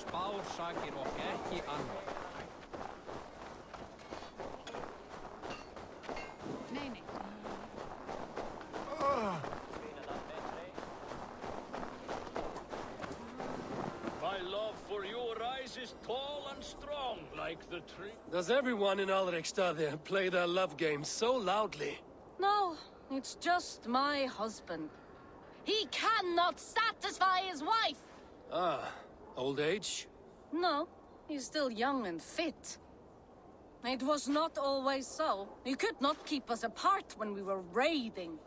spársakir og ekki annað. Nei, nei. My love for you rises tall and strong like the tree. Does everyone in Alrekstad play their love game so loudly? No, it's just my husband. He cannot satisfy his wife! Ah, old age? No, he's still young and fit. It was not always so. He could not keep us apart when we were raiding.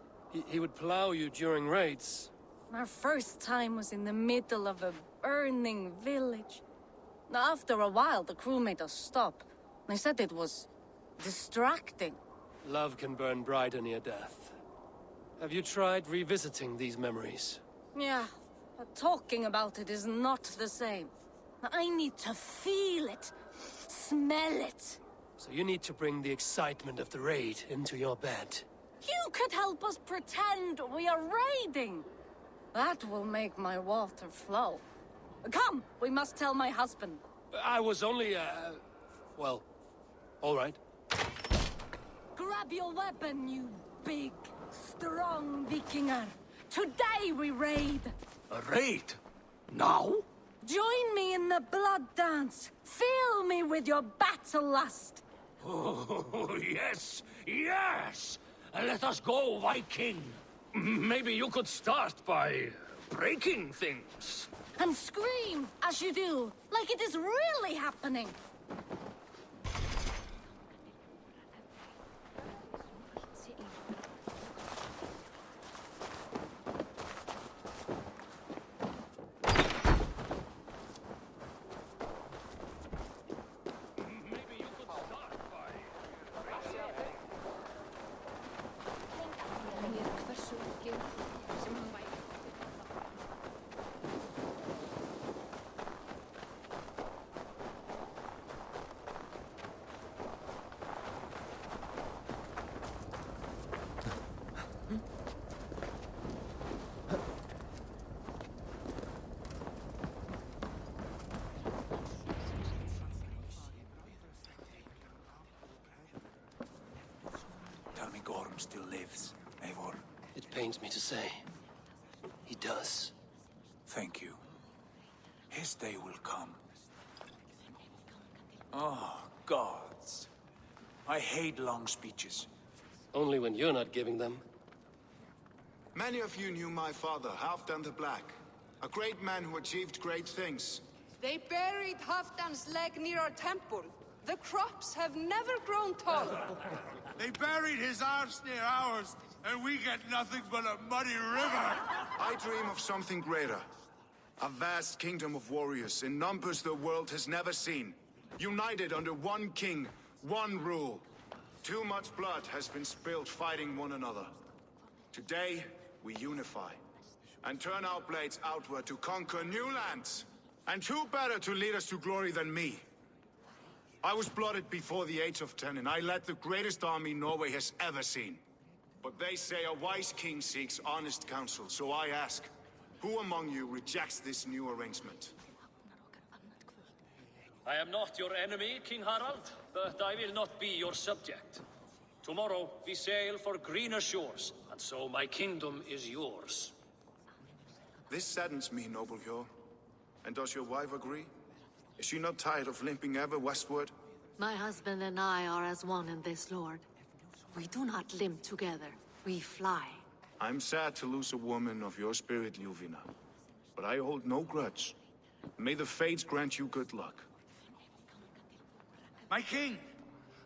He would plow you during raids. Our first time was in the middle of a burning village. After a while, the crew made us stop. They said it was distracting. Love can burn brighter near death. Have you tried revisiting these memories? Yeah, but talking about it is not the same. I need to feel it, smell it. So you need to bring the excitement of the raid into your bed. You could help us pretend we are raiding. That will make my water flow. Come, we must tell my husband. I was only, well, all right. Grab your weapon, you big, strong Vikinger. Today we raid. A raid? Now? Join me in the blood dance. Fill me with your battle lust. Oh, yes, yes! Let us go, Viking. Maybe you could start by breaking things. And scream as you do, like it is really happening. Tell me Gorm still lives, Eivor. It pains me to say. He does. Thank you. His day will come. Oh, gods. I hate long speeches. Only when you're not giving them. Many of you knew my father, Halfdan the Black. A great man who achieved great things. They buried Halfdan's leg near our temple. The crops have never grown taller. They buried his arse near ours, and we get nothing but a muddy river. I dream of something greater. A vast kingdom of warriors in numbers the world has never seen. United under one king, one rule. Too much blood has been spilled fighting one another. Today, we unify. And turn our blades outward to conquer new lands. And who better to lead us to glory than me? I was blooded before the age of 10, and I led the greatest army Norway has ever seen. But they say a wise king seeks honest counsel, so I ask, who among you rejects this new arrangement? I am not your enemy, King Harald, but I will not be your subject. Tomorrow we sail for greener shores, and so my kingdom is yours. This saddens me, noble Hjor. And does your wife agree? Is she not tired of limping ever westward? My husband and I are as one in this, Lord. We do not limp together. We fly. I'm sad to lose a woman of your spirit, Ljuvina. But I hold no grudge. May the fates grant you good luck. My king,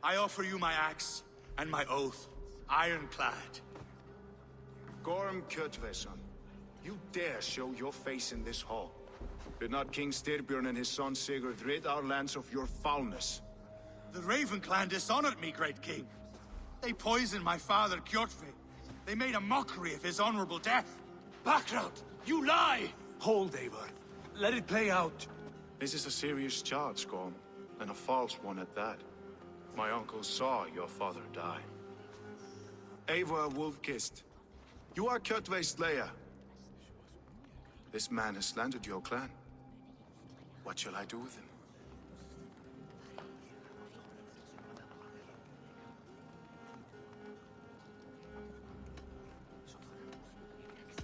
I offer you my axe and my oath, ironclad. Gorm Kjotveson, you dare show your face in this hall. Did not King Styrbjörn and his son Sigurd rid our lands of your foulness? The Raven clan dishonored me, great king. They poisoned my father, Kjotve. They made a mockery of his honorable death. Backraut! You lie! Hold, Eivor. Let it play out. This is a serious charge, Gorm, and a false one at that. My uncle saw your father die. Eivor Wolfkist, you are Kjotve's slayer. This man has slandered your clan. What shall I do with him?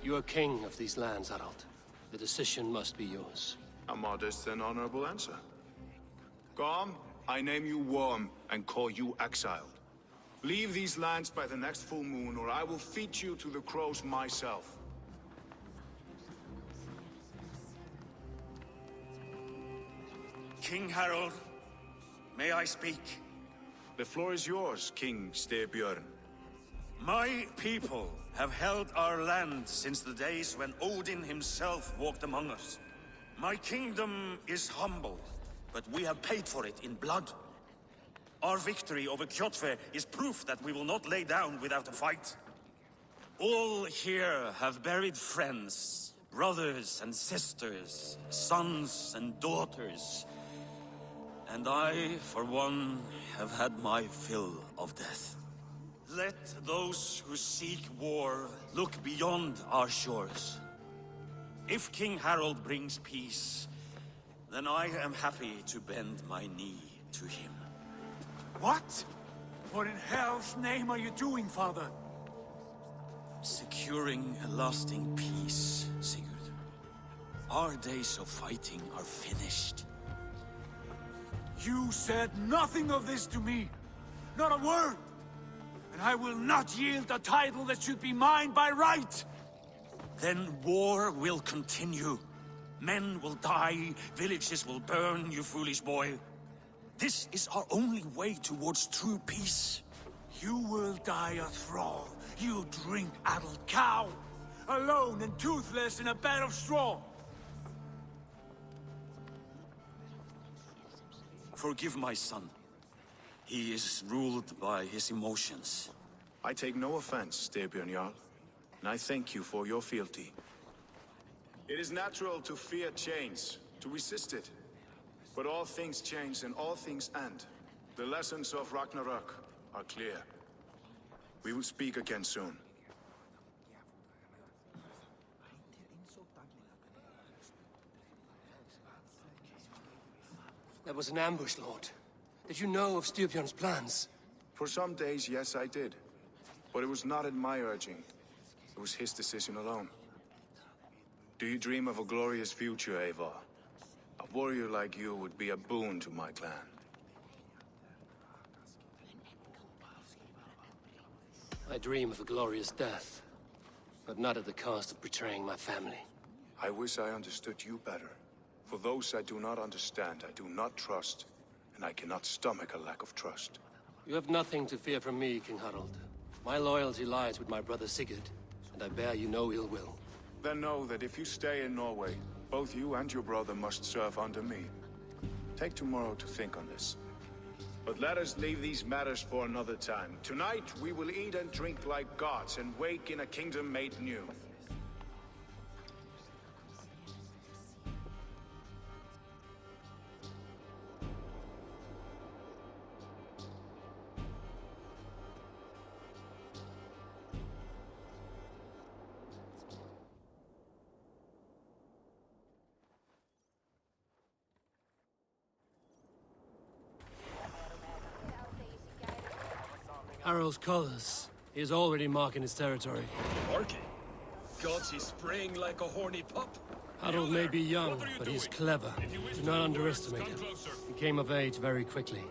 You are king of these lands, Harald. The decision must be yours. A modest and honorable answer. Gorm, I name you Worm and call you exiled. Leave these lands by the next full moon, or I will feed you to the crows myself. King Harold, may I speak? The floor is yours, King Styrbjörn. My people have held our land since the days when Odin himself walked among us. My kingdom is humble, but we have paid for it in blood. Our victory over Kjotve is proof that we will not lay down without a fight. All here have buried friends, brothers and sisters, sons and daughters. And I, for one, have had my fill of death. Let those who seek war look beyond our shores. If King Harold brings peace, then I am happy to bend my knee to him. What? What in hell's name are you doing, father? Securing a lasting peace, Sigurd. Our days of fighting are finished. You said nothing of this to me. Not a word. And I will not yield a title that should be mine by right. Then war will continue. Men will die, villages will burn, you foolish boy. This is our only way towards true peace. You will die a thrall. You drink-addled cow. Alone and toothless in a bed of straw. Forgive my son. He is ruled by his emotions. I take no offense, Styrbjörn Jarl, and I thank you for your fealty. It is natural to fear change, to resist it. But all things change and all things end. The lessons of Ragnarok are clear. We will speak again soon. That was an ambush, Lord. Did you know of Styrbjörn's plans? For some days, yes, I did. But it was not at my urging. It was his decision alone. Do you dream of a glorious future, Eivor? A warrior like you would be a boon to my clan. I dream of a glorious death, but not at the cost of betraying my family. I wish I understood you better. For those I do not understand, I do not trust, and I cannot stomach a lack of trust. You have nothing to fear from me, King Harald. My loyalty lies with my brother Sigurd, and I bear you no ill will. Then know that if you stay in Norway, both you and your brother must serve under me. Take tomorrow to think on this. But let us leave these matters for another time. Tonight, we will eat and drink like gods and wake in a kingdom made new. Harald's colors. He is already marking his territory. Marking? Gods, he's spraying like a horny pup. Harold may be young, but he's clever. Do not underestimate him. He came of age very quickly.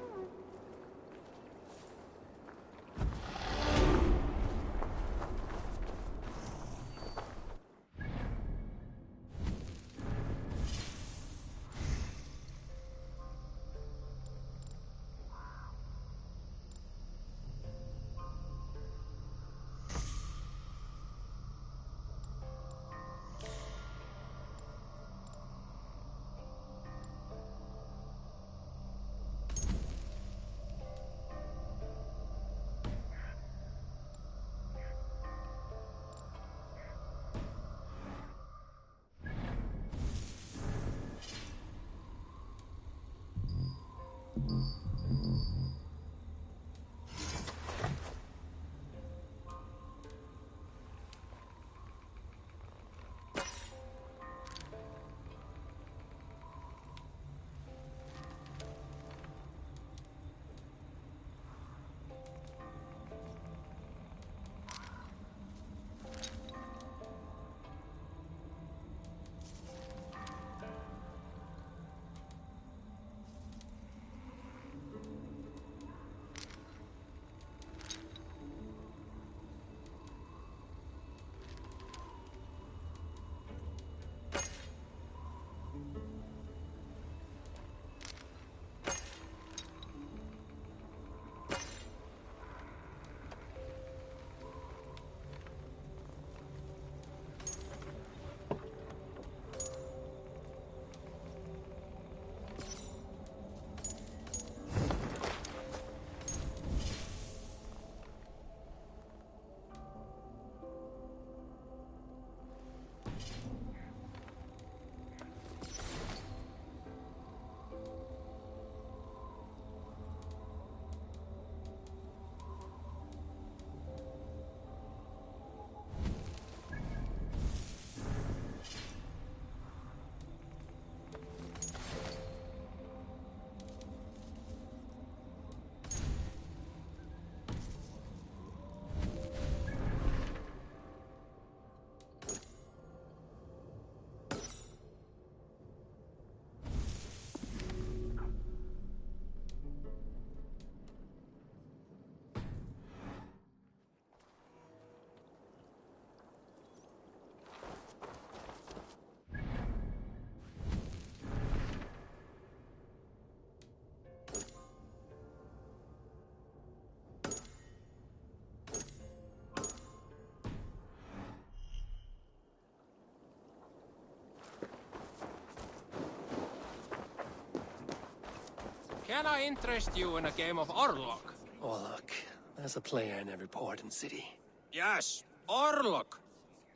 Can I interest you in a game of Orlog? Oh, look. There's a player in every port and city. Yes, Orlog.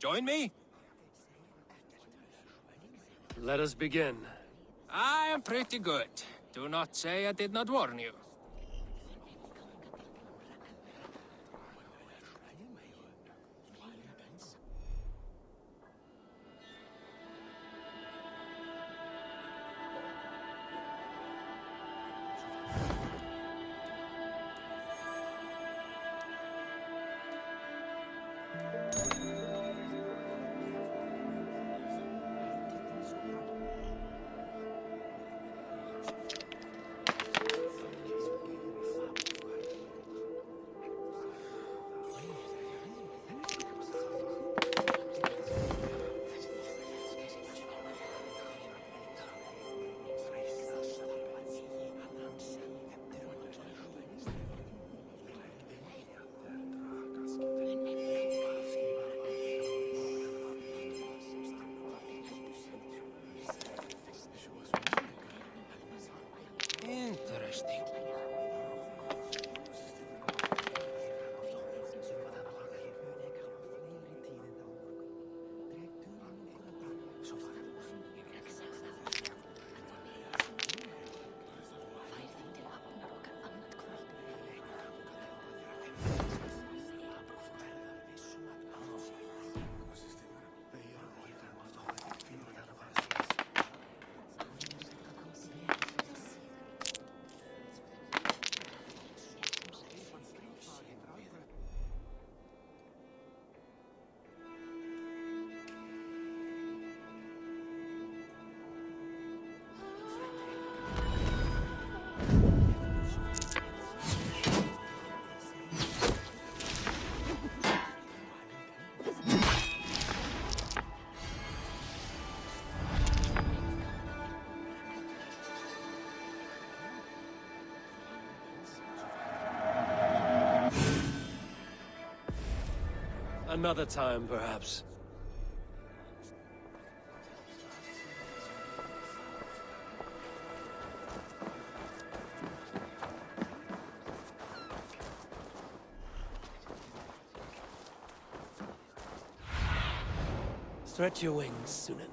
Join me? Let us begin. I am pretty good. Do not say I did not warn you. Interesting. Another time, perhaps. Stretch your wings, Sunan.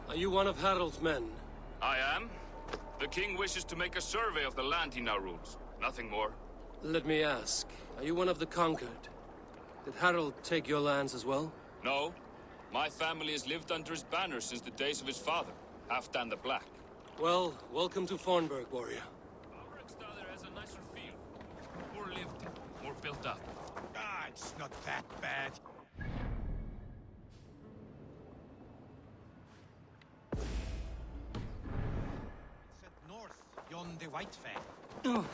Are you one of Harald's men? I am. The king wishes to make a survey of the land he now rules. Nothing more. Let me ask, are you one of the conquered? Did Harald take your lands as well? No. My family has lived under his banner since the days of his father, Halfdan the Black. Well, welcome to Fornburg, warrior. Our Riksdaler has a nicer feel. More lived in, more built up. Ah, it's not that bad. Set north, yon the White Fang.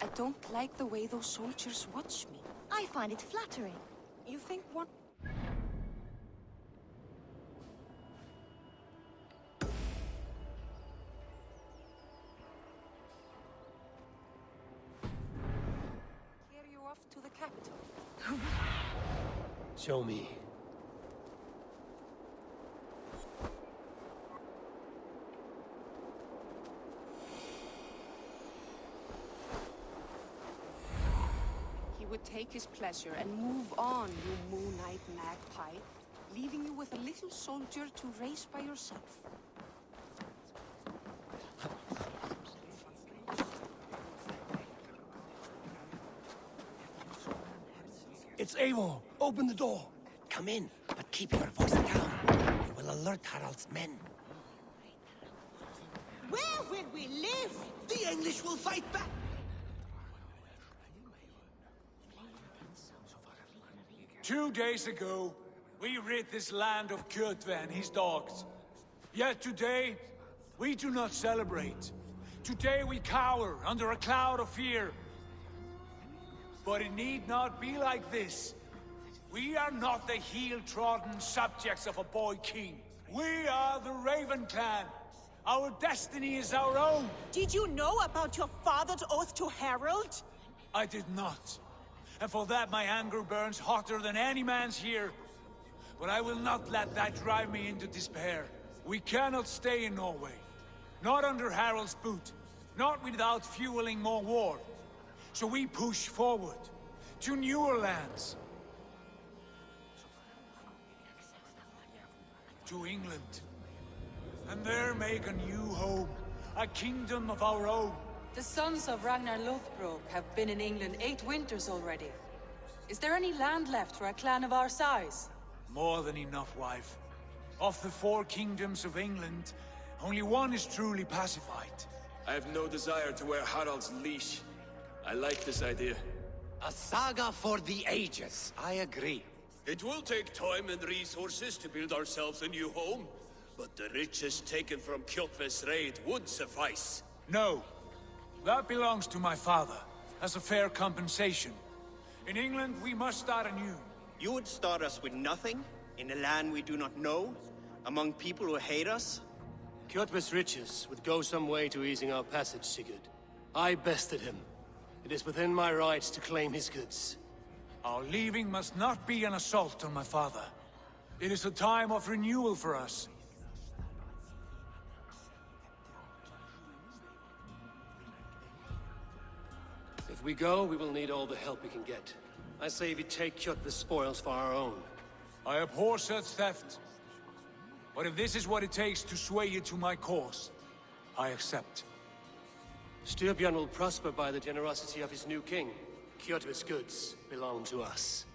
I don't like the way those soldiers watch me. I find it flattering. You think one... Carry you off to the capital. Show me. He would take his pleasure and move on, you moon-eyed magpie, leaving you with a little soldier to raise by yourself. It's Eivor! Open the door! Come in, but keep your voice down. You will alert Harald's men. Where will we live? The English will fight back! 2 days ago, we rid this land of Kjotve and his dogs. Yet today, we do not celebrate. Today we cower under a cloud of fear. But it need not be like this. We are not the heel-trodden subjects of a boy king. We are the Raven Clan. Our destiny is our own. Did you know about your father's oath to Harold? I did not. And for that my anger burns hotter than any man's here. But I will not let that drive me into despair. We cannot stay in Norway. Not under Harald's boot. Not without fueling more war. So we push forward. To newer lands. To England. And there make a new home. A kingdom of our own. The sons of Ragnar Lothbrok have been in England 8 winters already. Is there any land left for a clan of our size? More than enough, wife. Of the 4 kingdoms of England, only one is truly pacified. I have no desire to wear Harald's leash. I like this idea. A saga for the ages, I agree. It will take time and resources to build ourselves a new home, but the riches taken from Kjotve's raid would suffice. No. That belongs to my father, as a fair compensation. In England, we must start anew. You would start us with nothing? In a land we do not know? Among people who hate us? Kjotve's riches would go some way to easing our passage, Sigurd. I bested him. It is within my rights to claim his goods. Our leaving must not be an assault on my father. It is a time of renewal for us. If we go, we will need all the help we can get. I say we take Kjotve's spoils for our own. I abhor such theft. But if this is what it takes to sway you to my cause, I accept. Styrbjörn will prosper by the generosity of his new king. Kjotve's goods belong to us.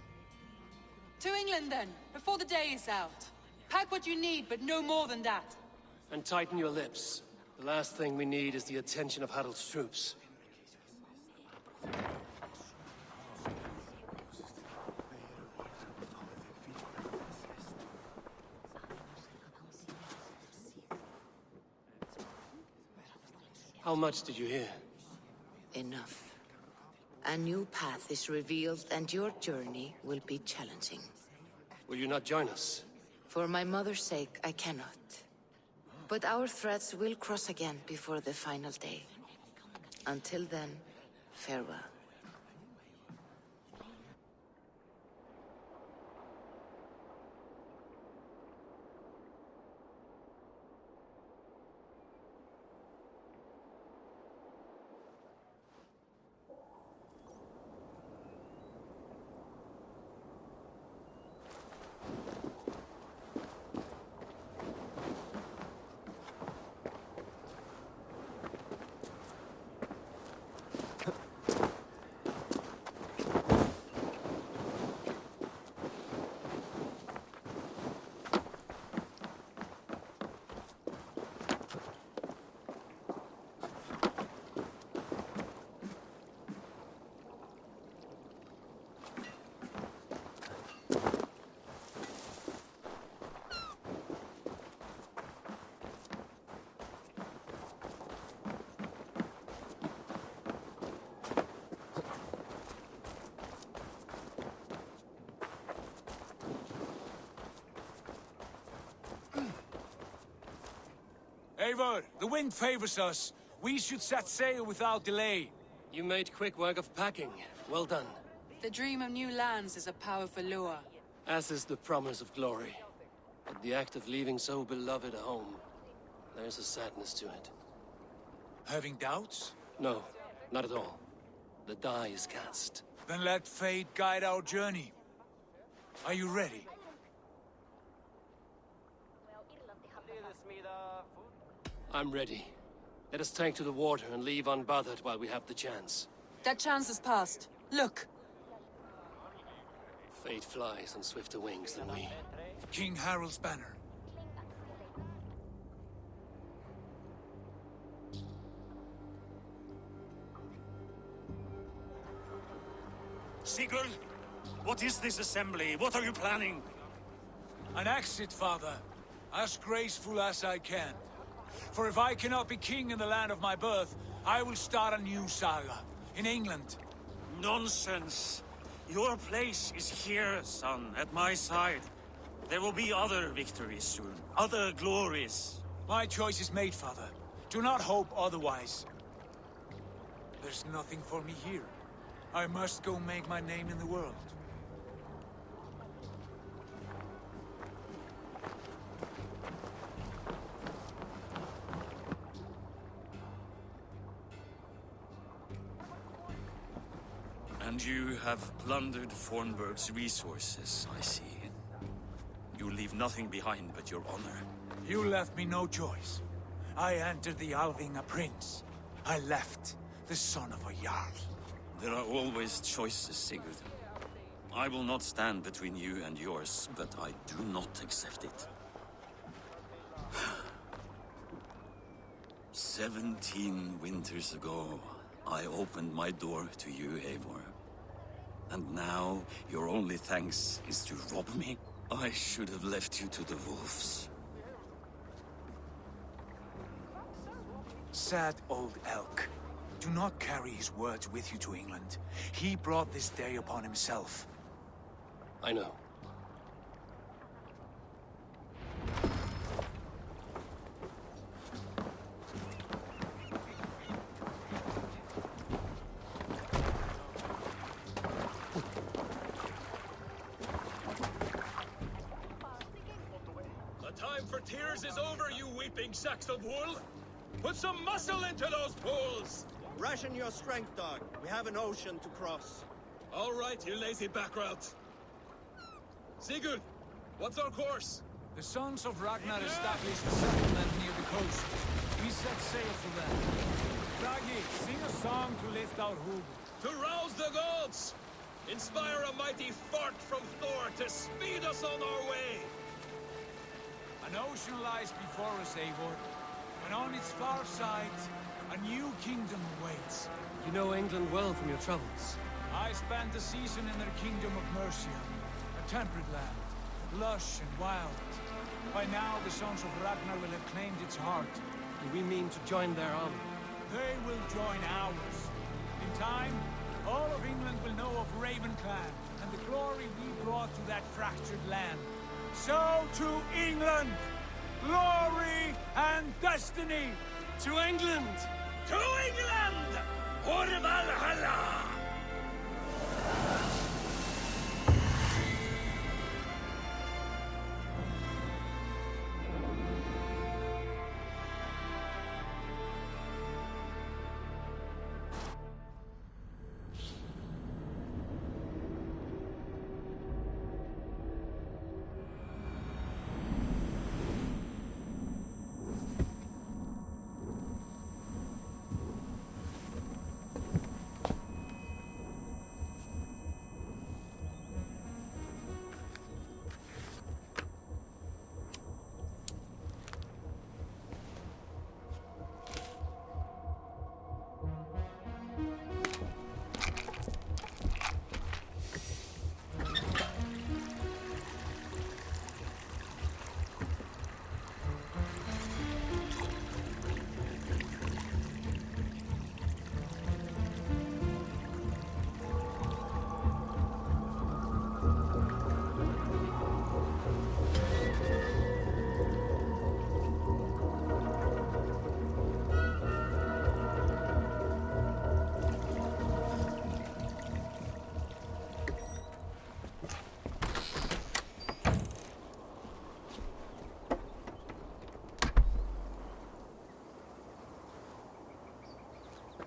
To England then, before the day is out. Pack what you need, but no more than that. And tighten your lips. The last thing we need is the attention of Harald's troops. How much did you hear? Enough. A new path is revealed, and your journey will be challenging. Will you not join us? For my mother's sake, I cannot. But our threads will cross again before the final day. Until then, farewell. Eivor, the wind favors us. We should set sail without delay. You made quick work of packing. Well done. The dream of new lands is a powerful lure. As is the promise of glory. But the act of leaving so beloved a home, there's a sadness to it. Having doubts? No, not at all. The die is cast. Then let fate guide our journey. Are you ready? I'm ready. Let us take to the water and leave unbothered while we have the chance. That chance is past. Look! Fate flies on swifter wings than we. King Harald's banner. Sigurd, what is this assembly? What are you planning? An exit, father. As graceful as I can. For if I cannot be king in the land of my birth, I will start a new saga. In England. Nonsense. Your place is here, son, at my side. There will be other victories soon. Other glories. My choice is made, father. Do not hope otherwise. There's nothing for me here. I must go make my name in the world. And you have plundered Fornburg's resources, I see. You leave nothing behind but your honor. You left me no choice. I entered the Alving a prince. I left the son of a Jarl. There are always choices, Sigurd. I will not stand between you and yours, but I do not accept it. 17 winters ago, I opened my door to you, Eivor. And now, your only thanks is to rob me? I should have left you to the wolves. Sad old elk. Do not carry his words with you to England. He brought this day upon himself. I know. The time for tears is over, you weeping sacks of wool! Put some muscle into those bulls! Ration your strength, dog. We have an ocean to cross. All right, you lazy backrout. Sigurd, what's our course? The sons of Ragnar established a settlement near the coast. We set sail for them. Bragi, sing a song to lift our hood. To rouse the gods! Inspire a mighty fart from Thor to speed us on our way! An ocean lies before us, Eivor. And on its far side, a new kingdom awaits. You know England well from your travels. I spent a season in their kingdom of Mercia, a temperate land, lush and wild. By now, the sons of Ragnar will have claimed its heart. Do we mean to join their army? They will join ours. In time, all of England will know of Ravenclan and the glory we brought to that fractured land. So to England! Glory and destiny! To England! To England! For Valhalla!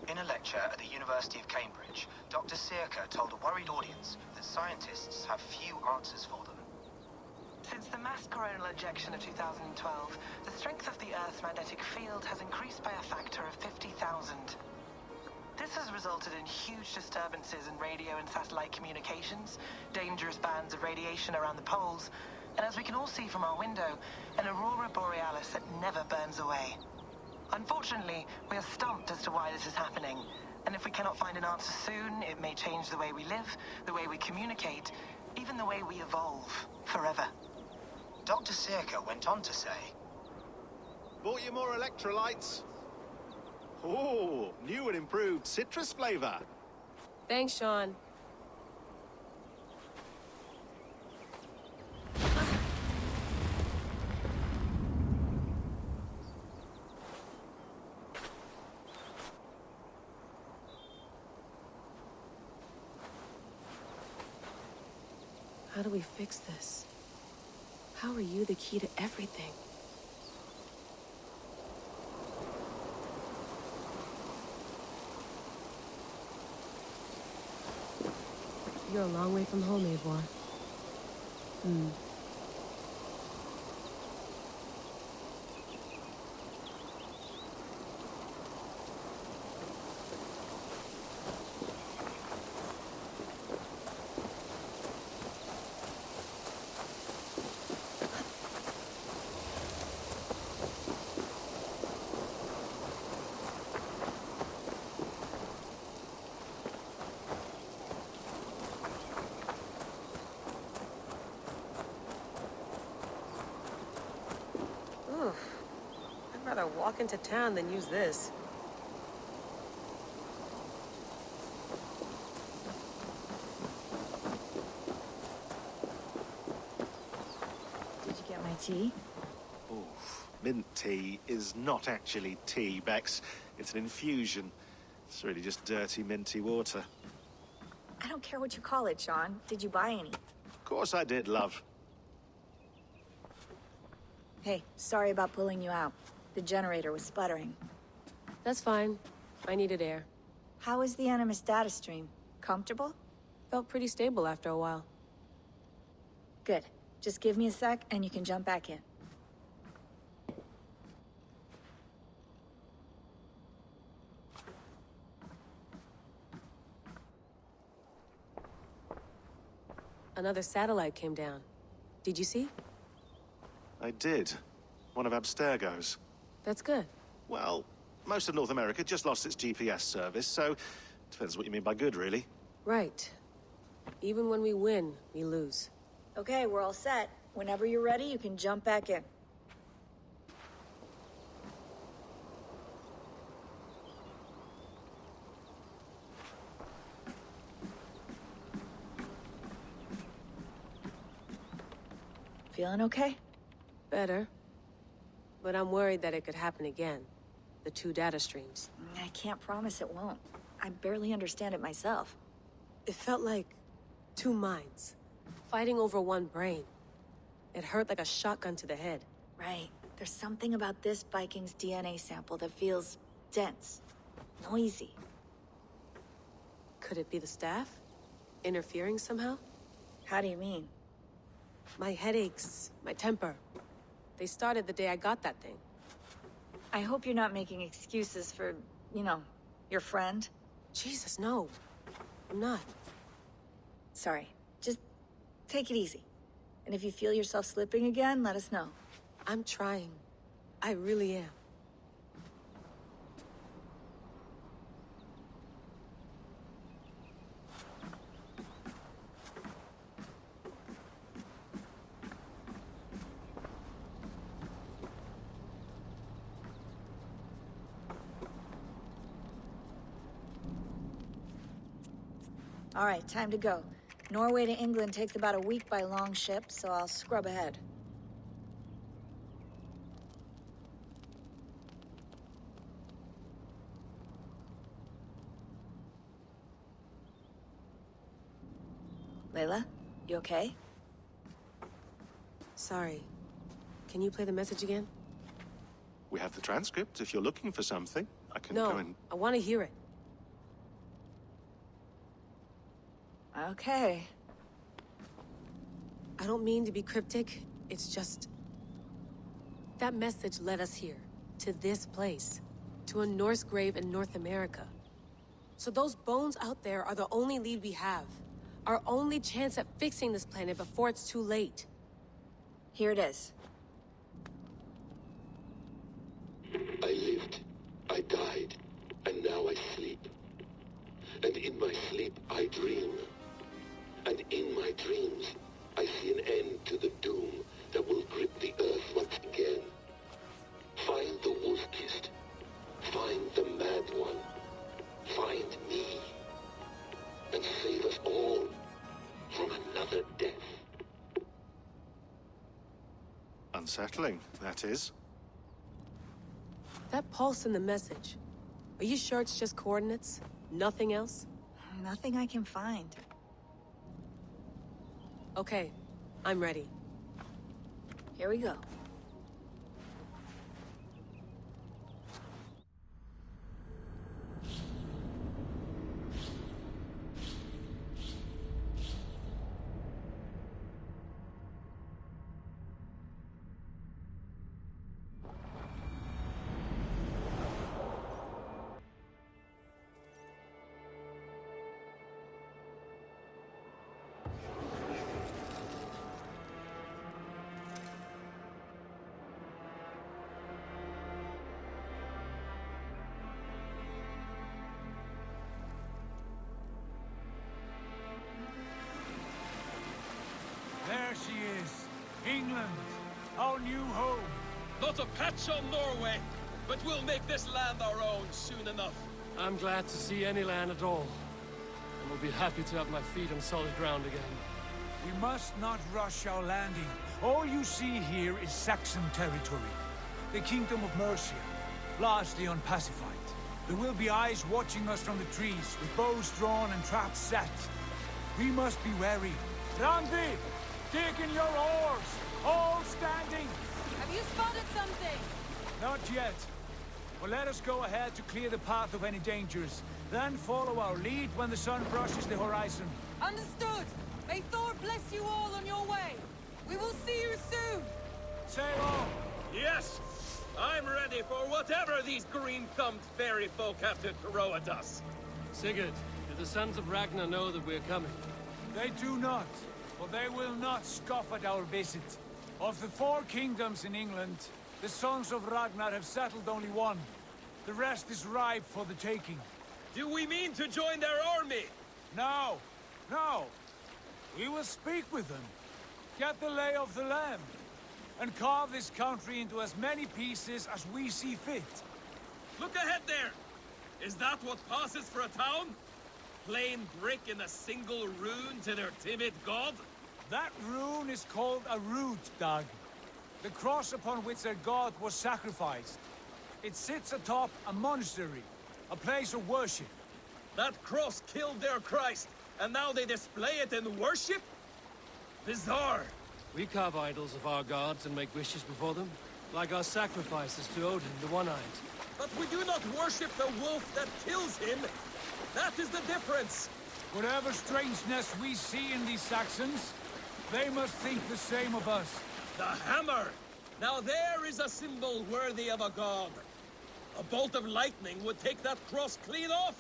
In a lecture at the University of Cambridge, Dr. Sirka told a worried audience that scientists have few answers for them. Since the mass coronal ejection of 2012, the strength of the Earth's magnetic field has increased by a factor of 50,000. This has resulted in huge disturbances in radio and satellite communications, dangerous bands of radiation around the poles, and as we can all see from our window, an aurora borealis that never burns away. Unfortunately, we are stumped as to why this is happening, And if we cannot find an answer soon, it may change the way we live, the way we communicate, even the way we evolve, forever. Dr. Circa went on to say, Bought you more electrolytes? Oh, new and improved citrus flavor. Thanks, Sean. How do we fix this? How are you the key to everything? You're a long way from home, Eivor. I'd rather walk into town than use this. Did you get my tea? Oof. Mint tea is not actually tea, Bex. It's an infusion. It's really just dirty, minty water. I don't care what you call it, Sean. Did you buy any? Of course I did, love. Hey, sorry about pulling you out. The generator was sputtering. That's fine. I needed air. How was the Animus data stream? Comfortable? Felt pretty stable after a while. Good. Just give me a sec and you can jump back in. Another satellite came down. Did you see? I did. One of Abstergo's. That's good. Well, most of North America just lost its GPS service, so depends what you mean by good, really. Right. Even when we win, we lose. Okay, we're all set. Whenever you're ready, you can jump back in. Feeling okay? Better. But I'm worried that it could happen again. The two data streams. I can't promise it won't. I barely understand it myself. It felt like two minds, fighting over one brain. It hurt like a shotgun to the head. Right. There's something about this Viking's DNA sample that feels dense, noisy. Could it be the staff? Interfering somehow? How do you mean? My headaches, my temper. They started the day I got that thing. I hope you're not making excuses for, you know, your friend. Jesus, no. I'm not. Sorry. Just take it easy. And if you feel yourself slipping again, let us know. I'm trying. I really am. All right, time to go. Norway to England takes about a week by long ship, so I'll scrub ahead. Layla, you okay? Sorry. Can you play the message again? We have the transcript. If you're looking for something, I can No, go and... I want to hear it. Okay. I don't mean to be cryptic. It's just... that message led us here. To this place. To a Norse grave in North America. So those bones out there are the only lead we have. Our only chance at fixing this planet before it's too late. Here it is. I lived, I died, and now I sleep. In my sleep, I dream. And in my dreams, I see an end to the doom that will grip the earth once again. Find the wolf-kissed. Find the mad one. Find me. And save us all from another death. Unsettling, that is. That pulse in the message. Are you sure it's just coordinates? Nothing else? Nothing I can find. Okay, I'm ready. Here we go. There she is. England. Our new home. Not a patch on Norway, but we'll make this land our own soon enough. I'm glad to see any land at all. And will be happy to have my feet on solid ground again. We must not rush our landing. All you see here is Saxon territory. The Kingdom of Mercia, largely unpacified. There will be eyes watching us from the trees, with bows drawn and traps set. We must be wary. Randi! Dig in your oars! All standing! Have you spotted something? Not yet. But let us go ahead to clear the path of any dangers. Then follow our lead when the sun brushes the horizon. Understood! May Thor bless you all on your way! We will see you soon! Sail on! Yes! I'm ready for whatever these green-thumbed fairy folk have to throw at us. Sigurd, do the sons of Ragnar know that we're coming? They do not, but they will not scoff at our visit. Of the 4 kingdoms in England, the sons of Ragnar have settled only one. The rest is ripe for the taking. Do we mean to join their army? No, no. We will speak with them, get the lay of the land, and carve this country into as many pieces as we see fit. Look ahead there! Is that what passes for a town? Plain brick in a single rune to their timid god? That rune is called a root, Dag. The cross upon which their god was sacrificed. It sits atop a monastery, a place of worship. That cross killed their Christ, and now they display it in worship? Bizarre. We carve idols of our gods and make wishes before them, like our sacrifices to Odin, the One-Eyed. But we do not worship the wolf that kills him. That is the difference. Whatever strangeness we see in these Saxons, they must think the same of us. The hammer! Now there is a symbol worthy of a god. A bolt of lightning would take that cross clean off.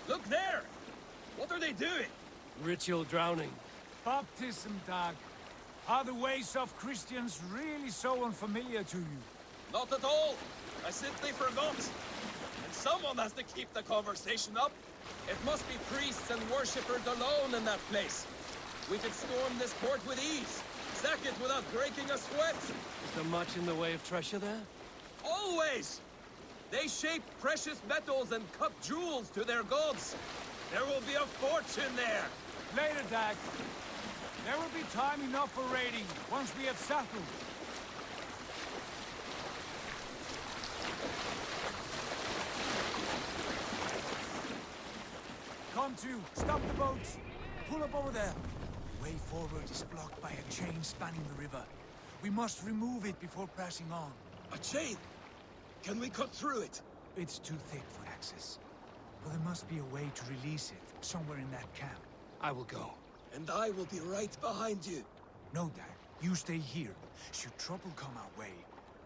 Look there! What are they doing? Ritual drowning. Baptism, Dag. Are the ways of Christians really so unfamiliar to you? Not at all. I simply forgot. And someone has to keep the conversation up. It must be priests and worshippers alone in that place. We could storm this port with ease. Sack it without breaking a sweat. Is there much in the way of treasure there? Always! They shape precious metals and cut jewels to their gods. There will be a fortune there. Later, Dag. There will be time enough for raiding, once we have settled. Come to, stop the boats. Pull up over there. The way forward is blocked by a chain spanning the river. We must remove it before pressing on. A chain? Can we cut through it? It's too thick for access. But there must be a way to release it, somewhere in that camp. I will go. And I will be right behind you. No, Dad. You stay here. Should trouble come our way,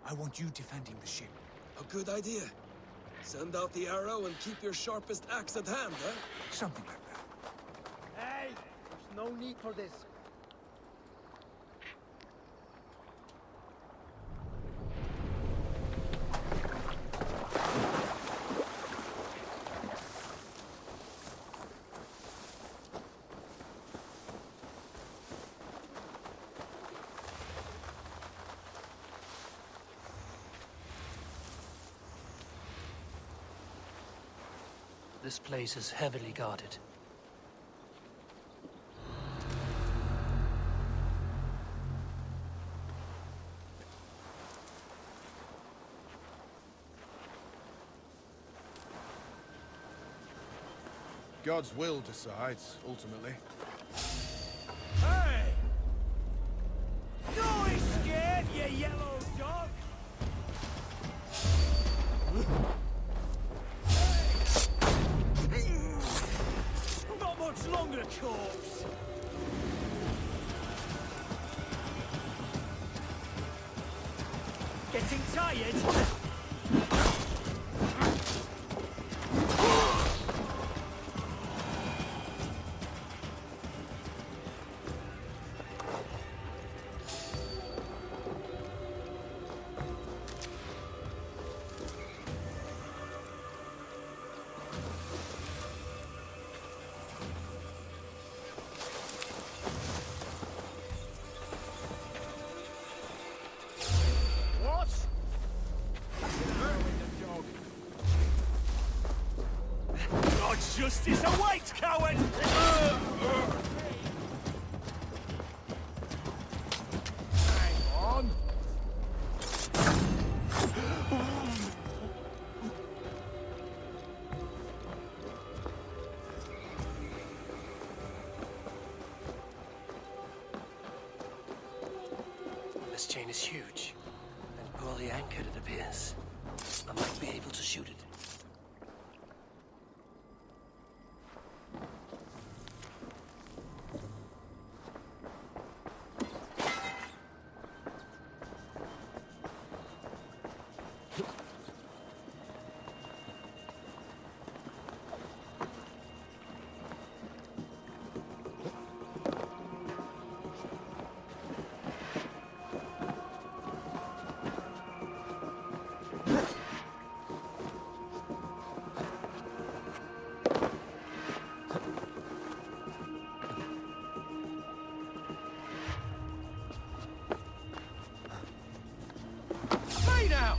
I want you defending the ship. A good idea. Send out the arrow and keep your sharpest axe at hand, huh? Something like that. Hey! There's no need for this. This place is heavily guarded. God's will decides, ultimately. Hey! Don't be scared, you yellow dog! Not much longer, corpse! Getting tired? Justice awaits, coward! Hang on. This chain is huge, and poorly anchored, it appears. I might be able to shoot it. Now!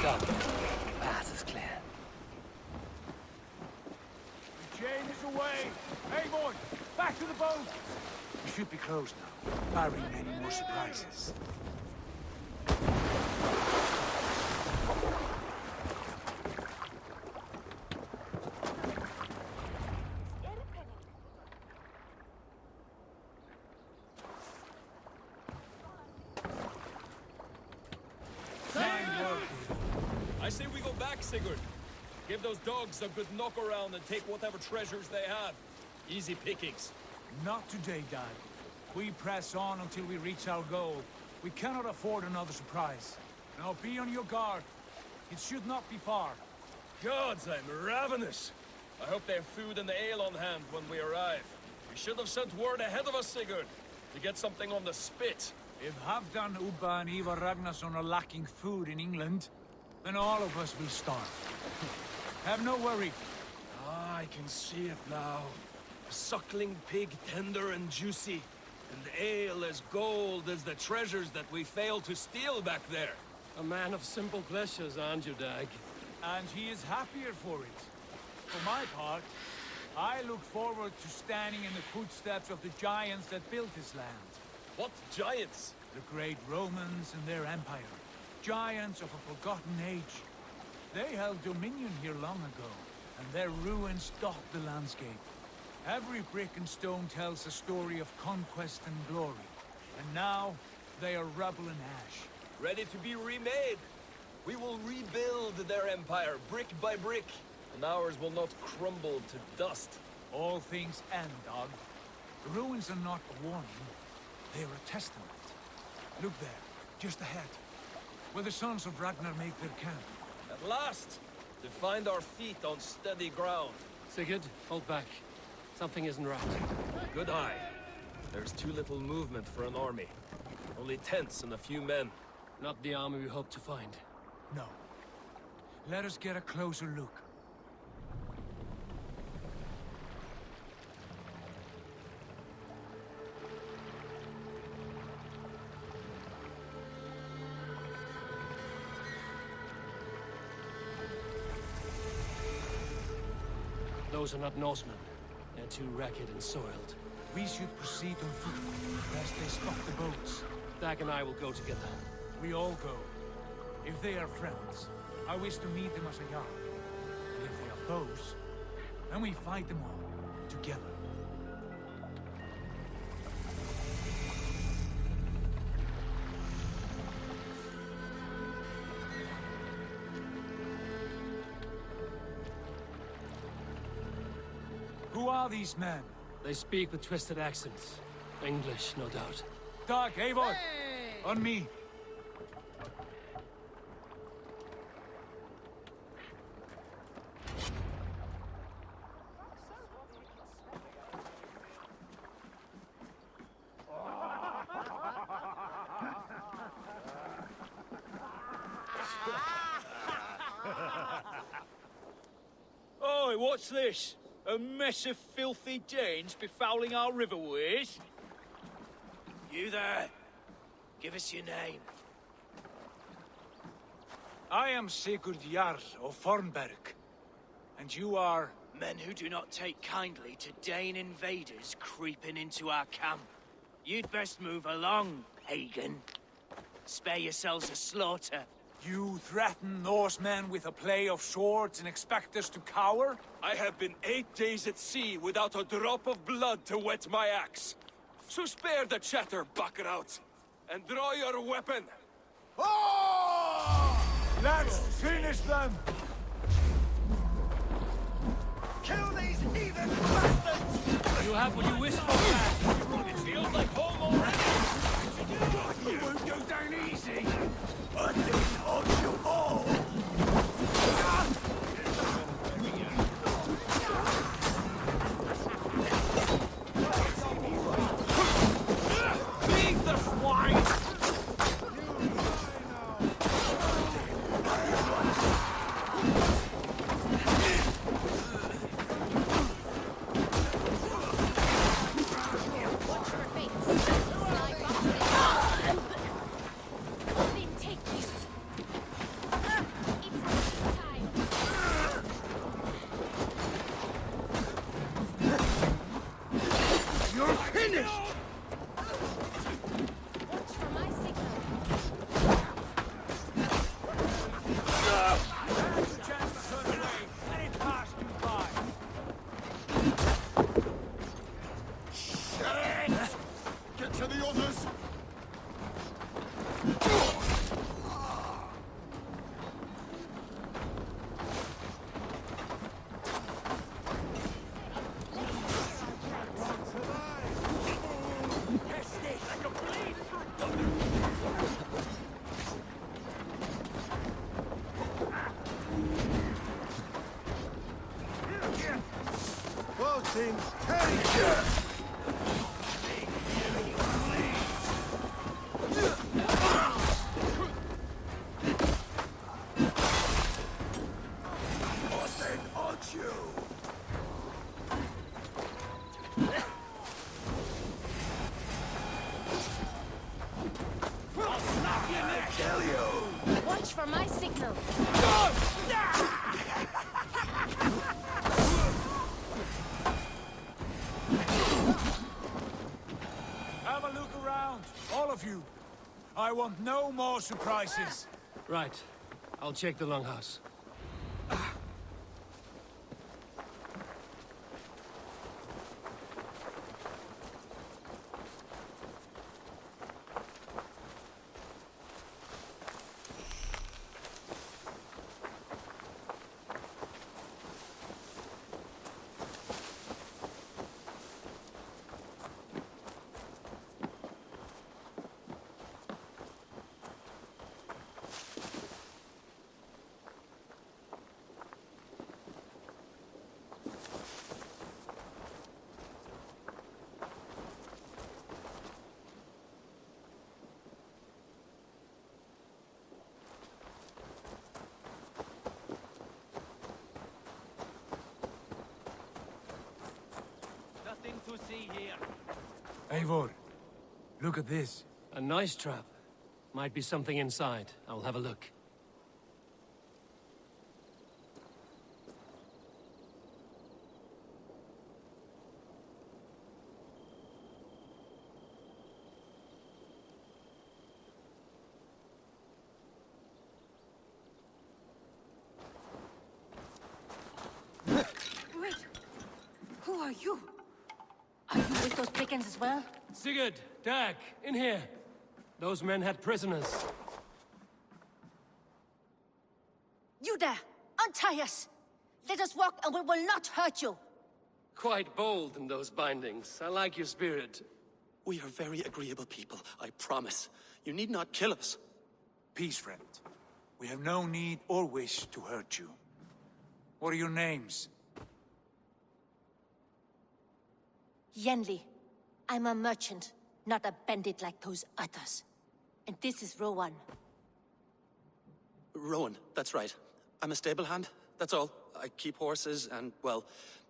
Done. Path is clear. The chain is away! Hey, boy! Back to the boat! We should be closed now, barring any more surprises. I say we go back, Sigurd. Give those dogs a good knock around and take whatever treasures they have. Easy pickings. Not today, Dad. We press on until we reach our goal. We cannot afford another surprise. Now be on your guard. It should not be far. Gods, I'm ravenous. I hope they have food and ale on hand when we arrive. We should have sent word ahead of us, Sigurd, to get something on the spit. If Halfdan, Ubba, and Ivar Ragnarsson are lacking food in England, then all of us will starve. Have no worry. Ah, I can see it now. A suckling pig, tender and juicy. And ale as gold as the treasures that we failed to steal back there. A man of simple pleasures, aren't you, Dag? And he is happier for it. For my part, I look forward to standing in the footsteps of the giants that built this land. What giants? The great Romans and their empire. Giants of a forgotten age. They held dominion here long ago, and their ruins dot the landscape. Every brick and stone tells a story of conquest and glory. And now, they are rubble and ash. Ready to be remade. We will rebuild their empire, brick by brick. And ours will not crumble to dust. All things end, dog. The ruins are not a warning. They are a testament. Look there, just ahead. Where the sons of Ragnar make their camp. At last! To find our feet on steady ground. Sigurd, hold back. Something isn't right. Good eye. There's too little movement for an army. Only tents and a few men. Not the army we hope to find. No. Let us get a closer look. Those are not Norsemen. They're too ragged and soiled. We should proceed on foot, lest they stop the boats. Dag and I will go together. We all go. If they are friends, I wish to meet them as a yard. And if they are foes, then we fight them all, together. Who are these men? They speak with twisted accents. English, no doubt. Dag, Eivor! On me! Oi, what's this? A mess of filthy Danes befouling our riverways? You there! Give us your name. I am Sigurd Jarl of Fornberg. And you are... Men who do not take kindly to Dane invaders creeping into our camp. You'd best move along, pagan. Spare yourselves a slaughter. You threaten Norsemen with a play of swords and expect us to cower? I have been 8 days at sea without a drop of blood to wet my axe. So spare the chatter, buckerouts, and draw your weapon. Oh! Let's finish them! Kill these heathen bastards! You have what you wish for, man. It feels like home already! You won't go down easy! I think on you all! Leave the swine! Watch for my signal. Have a look around, all of you. I want no more surprises. Right. I'll check the longhouse. see here. Eivor, look at this. A nice trap. Might be something inside. I'll have a look. Wait! Who are you? Are you with those brigands as well? Sigurd, Dag, in here. Those men had prisoners. You there! Untie us! Let us walk and we will not hurt you! Quite bold in those bindings. I like your spirit. We are very agreeable people, I promise. You need not kill us. Peace, friend. We have no need or wish to hurt you. What are your names? Yenli. I'm a merchant, not a bandit like those others. And this is Rowan. Rowan, that's right. I'm a stable hand, that's all. I keep horses and, well,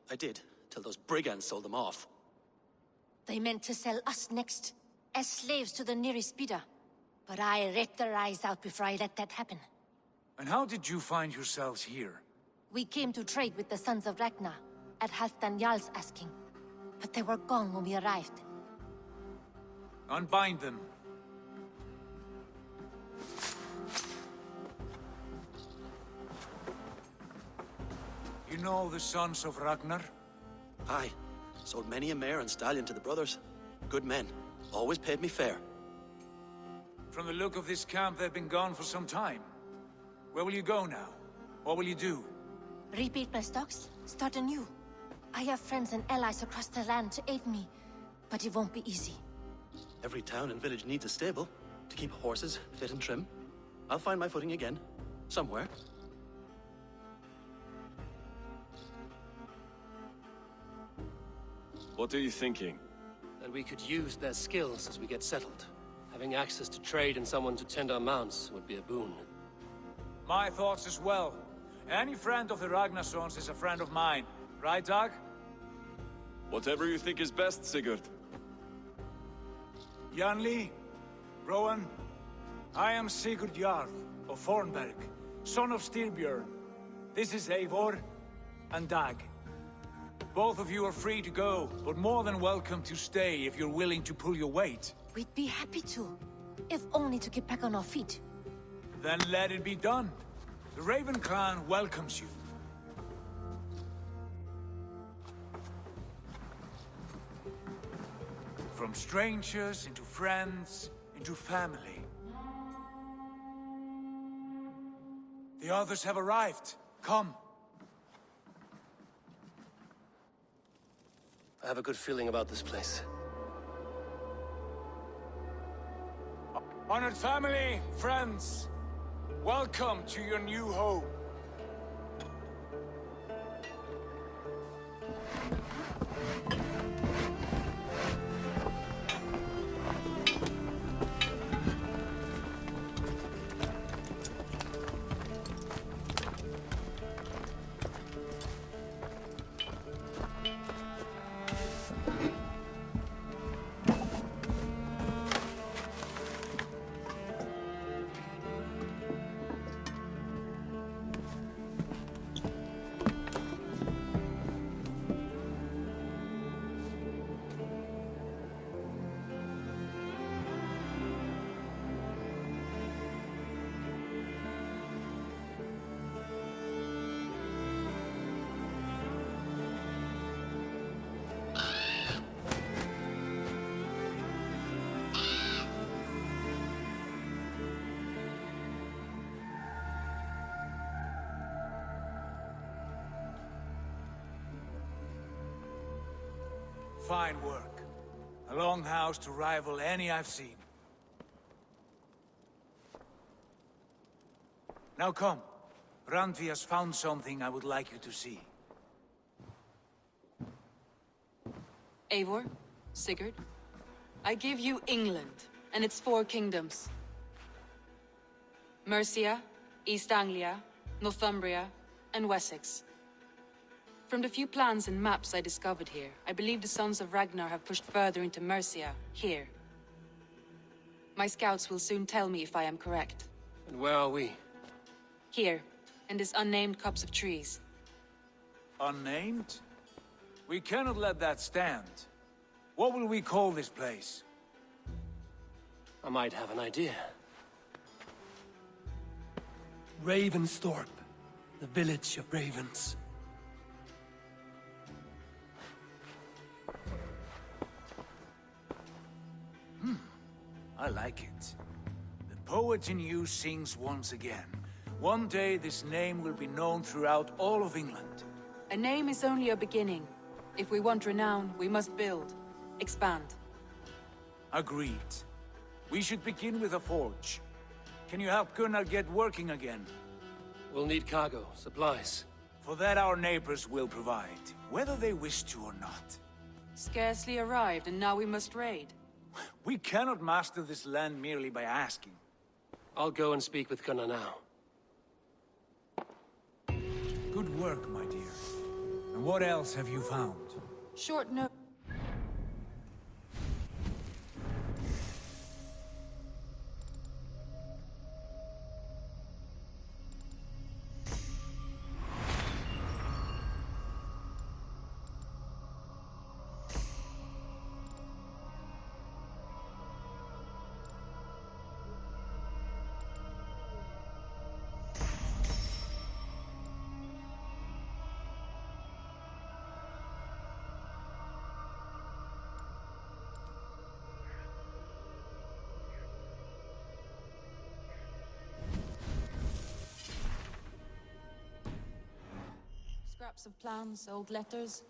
I did, till those brigands sold them off. They meant to sell us next, as slaves to the nearest bidder. But I ripped their eyes out before I let that happen. And how did you find yourselves here? We came to trade with the Sons of Ragnar, at Halfdan Jarl's asking. But they were gone when we arrived. Unbind them. You know the Sons of Ragnar? Aye. Sold many a mare and stallion to the brothers. Good men. Always paid me fair. From the look of this camp, they've been gone for some time. Where will you go now? What will you do? Repeat my stocks, start anew. I have friends and allies across the land to aid me, but it won't be easy. Every town and village needs a stable to keep horses fit and trim. I'll find my footing again. Somewhere. What are you thinking? That we could use their skills as we get settled. Having access to trade and someone to tend our mounts would be a boon. My thoughts as well. Any friend of the Ragnarsons is a friend of mine. Right, Dag? Whatever you think is best, Sigurd. Janli, Rowan, I am Sigurd Jarl of Fornberg, son of Styrbjörn. This is Eivor and Dag. Both of you are free to go, but more than welcome to stay if you're willing to pull your weight. We'd be happy to, if only to get back on our feet. Then let it be done. The Raven clan welcomes you. From strangers, into friends, into family. The others have arrived. Come. I have a good feeling about this place. Honored family, friends, welcome to your new home. Fine work. A longhouse to rival any I've seen. Now come. Randvi has found something I would like you to see. Eivor, Sigurd, I give you England and its 4 kingdoms. Mercia, East Anglia, Northumbria, and Wessex. From the few plans and maps I discovered here, I believe the Sons of Ragnar have pushed further into Mercia, here. My scouts will soon tell me if I am correct. And where are we? Here, in this unnamed copse of trees. Unnamed? We cannot let that stand. What will we call this place? I might have an idea. Ravensthorpe, the village of ravens. I like it. The poet in you sings once again. One day this name will be known throughout all of England. A name is only a beginning. If we want renown, we must build. Expand. Agreed. We should begin with a forge. Can you help Gunnar get working again? We'll need cargo, supplies. For that our neighbors will provide, whether they wish to or not. Scarcely arrived, and now we must raid. We cannot master this land merely by asking. I'll go and speak with Gunnar now. Good work, my dear. And what else have you found? Short note. Scraps of plans, old letters.